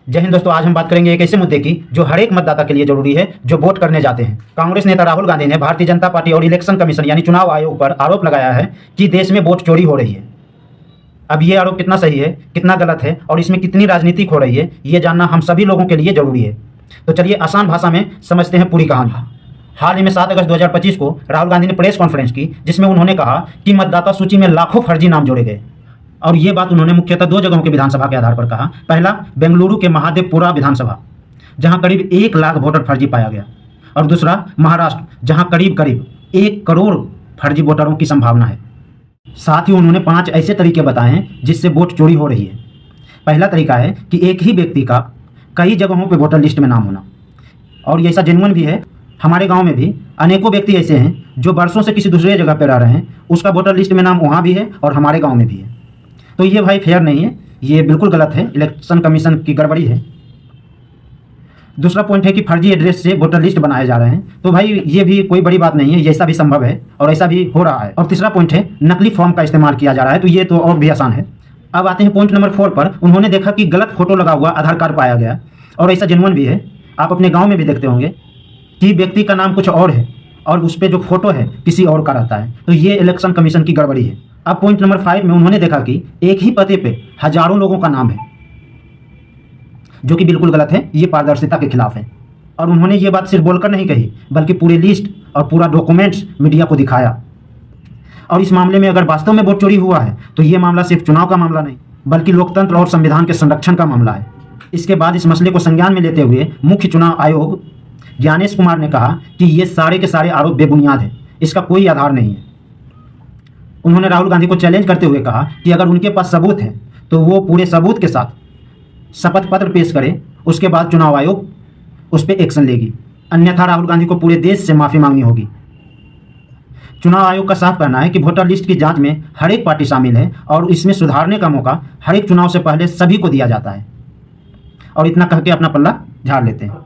जय हिंद दोस्तों, आज हम बात करेंगे एक ऐसे मुद्दे की जो हर एक मतदाता के लिए जरूरी है जो वोट करने जाते हैं। कांग्रेस नेता राहुल गांधी ने भारतीय जनता पार्टी और इलेक्शन कमीशन यानी चुनाव आयोग पर आरोप लगाया है कि देश में वोट चोरी हो रही है। अब ये आरोप कितना सही है, कितना गलत है और इसमें कितनी राजनीति हो रही है, ये जानना हम सभी लोगों के लिए जरूरी है। तो चलिए आसान भाषा में समझते हैं पूरी कहानी। हाल ही में 7 अगस्त 2025 को राहुल गांधी ने प्रेस कॉन्फ्रेंस की, जिसमें उन्होंने कहा कि मतदाता सूची में लाखों फर्जी नाम जोड़े गए। और ये बात उन्होंने मुख्यतः 2 जगहों के विधानसभा के आधार पर कहा। पहला, बेंगलुरु के महादेवपुरा विधानसभा, जहां करीब 1 लाख वोटर फर्जी पाया गया, और दूसरा महाराष्ट्र, जहां करीब 1 करोड़ फर्जी वोटरों की संभावना है। साथ ही उन्होंने 5 ऐसे तरीके बताए हैं जिससे वोट चोरी हो रही है। पहला तरीका है कि एक ही व्यक्ति का कई जगहों पर वोटर लिस्ट में नाम होना, और ये ऐसा जेन्युइन भी है। हमारे गांव में भी अनेकों व्यक्ति ऐसे हैं जो वर्षों से किसी दूसरे जगह पर रह रहे हैं, उसका वोटर लिस्ट में नाम वहाँ भी है और हमारे गांव में भी है। तो ये भाई फेयर नहीं है, ये बिल्कुल गलत है, इलेक्शन कमीशन की गड़बड़ी है। दूसरा पॉइंट है कि फर्जी एड्रेस से वोटर लिस्ट बनाए जा रहे हैं। तो भाई ये भी कोई बड़ी बात नहीं है, ऐसा भी संभव है और ऐसा भी हो रहा है। और तीसरा पॉइंट है नकली फॉर्म का इस्तेमाल किया जा रहा है, तो ये तो और भी आसान है। अब आते हैं पॉइंट नंबर 4 पर। उन्होंने देखा कि गलत फोटो लगा हुआ आधार कार्ड पाया गया, और ऐसा जेन्युइन भी है। आप अपने गाँव में भी देखते होंगे कि व्यक्ति का नाम कुछ और है और उस पर जो फोटो है किसी और का रहता है। तो ये इलेक्शन कमीशन की गड़बड़ी है। अब पॉइंट नंबर 5 में उन्होंने देखा कि एक ही पते पे हजारों लोगों का नाम है, जो कि बिल्कुल गलत है, ये पारदर्शिता के खिलाफ है। और उन्होंने ये बात सिर्फ बोलकर नहीं कही, बल्कि पूरी लिस्ट और पूरा डॉक्यूमेंट्स मीडिया को दिखाया। और इस मामले में अगर वास्तव में वोट चोरी हुआ है तो ये मामला सिर्फ चुनाव का मामला नहीं, बल्कि लोकतंत्र और संविधान के संरक्षण का मामला है। इसके बाद इस मसले को संज्ञान में लेते हुए मुख्य चुनाव आयोग ज्ञानेश कुमार ने कहा कि ये सारे के सारे आरोप बेबुनियाद हैं, इसका कोई आधार नहीं है। उन्होंने राहुल गांधी को चैलेंज करते हुए कहा कि अगर उनके पास सबूत है तो वो पूरे सबूत के साथ शपथ पत्र पेश करें, उसके बाद चुनाव आयोग उस पर एक्शन लेगी, अन्यथा राहुल गांधी को पूरे देश से माफ़ी मांगनी होगी। चुनाव आयोग का साफ कहना है कि वोटर लिस्ट की जांच में हर एक पार्टी शामिल है और इसमें सुधारने का मौका हर एक चुनाव से पहले सभी को दिया जाता है, और इतना कह के अपना पल्ला झाड़ लेते हैं।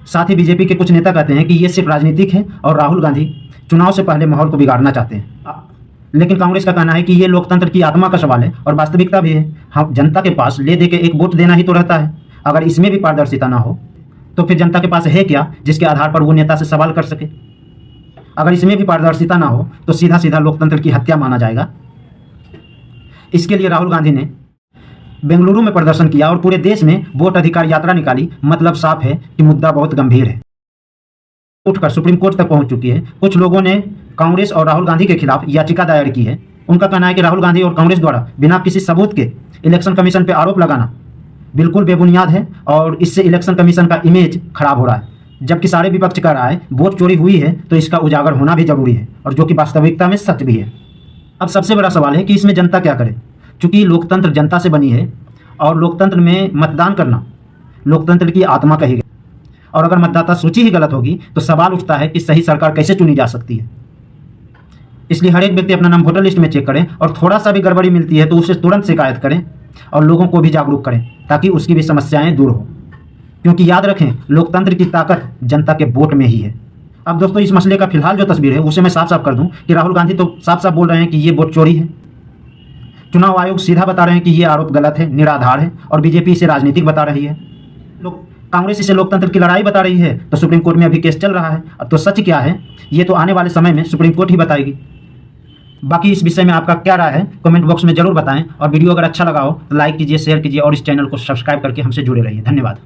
साथ ही बीजेपी के कुछ नेता कहते हैं कि ये सिर्फ राजनीतिक है और राहुल गांधी चुनाव से पहले माहौल को बिगाड़ना चाहते हैं। लेकिन कांग्रेस का कहना है कि ये लोकतंत्र की आत्मा का सवाल है और वास्तविकता भी है। हम जनता के पास ले दे के एक वोट देना ही तो रहता है। अगर इसमें भी पारदर्शिता ना हो तो फिर जनता के पास है क्या जिसके आधार पर वो नेता से सवाल कर सके? अगर इसमें भी पारदर्शिता ना हो तो सीधा सीधा लोकतंत्र की हत्या माना जाएगा। इसके लिए राहुल गांधी ने बेंगलुरु में प्रदर्शन किया और पूरे देश में वोट अधिकार यात्रा निकाली। मतलब साफ है कि मुद्दा बहुत गंभीर है, उठकर सुप्रीम कोर्ट तक पहुंच चुकी है। कुछ लोगों ने कांग्रेस और राहुल गांधी के खिलाफ याचिका दायर की है। उनका कहना है कि राहुल गांधी और कांग्रेस द्वारा बिना किसी सबूत के इलेक्शन कमीशन पर आरोप लगाना बिल्कुल बेबुनियाद है और इससे इलेक्शन कमीशन का इमेज खराब हो रहा है। जबकि सारे विपक्ष कह रहा है वोट चोरी हुई है तो इसका उजागर होना भी जरूरी है, और जो कि वास्तविकता में सच भी है। अब सबसे बड़ा सवाल है कि इसमें जनता क्या करे, चूंकि लोकतंत्र जनता से बनी है और लोकतंत्र में मतदान करना लोकतंत्र की आत्मा कही गई। और अगर मतदाता सूची ही गलत होगी तो सवाल उठता है कि सही सरकार कैसे चुनी जा सकती है। इसलिए हर एक व्यक्ति अपना नाम वोटर लिस्ट में चेक करें और थोड़ा सा भी गड़बड़ी मिलती है तो उसे तुरंत शिकायत करें और लोगों को भी जागरूक करें ताकि उसकी भी समस्याएं दूर हो। क्योंकि याद रखें, लोकतंत्र की ताकत जनता के वोट में ही है। अब दोस्तों, इस मसले का फिलहाल जो तस्वीर है उसे मैं साफ साफ कर दूं कि राहुल गांधी तो साफ साफ बोल रहे हैं कि ये वोट चोरी है। चुनाव आयोग सीधा बता रहे हैं कि ये आरोप गलत है, निराधार है, और बीजेपी इसे राजनीतिक बता रही है। कांग्रेस इसे लोकतंत्र की लड़ाई बता रही है। तो सुप्रीम कोर्ट में अभी केस चल रहा है। अब तो सच क्या है ये तो आने वाले समय में सुप्रीम कोर्ट ही बताएगी। बाकी इस विषय में आपका क्या राय है कमेंट बॉक्स में जरूर बताएं, और वीडियो अगर अच्छा लगा हो तो लाइक कीजिए, शेयर कीजिए और इस चैनल को सब्सक्राइब करके हमसे जुड़े रहिए। धन्यवाद।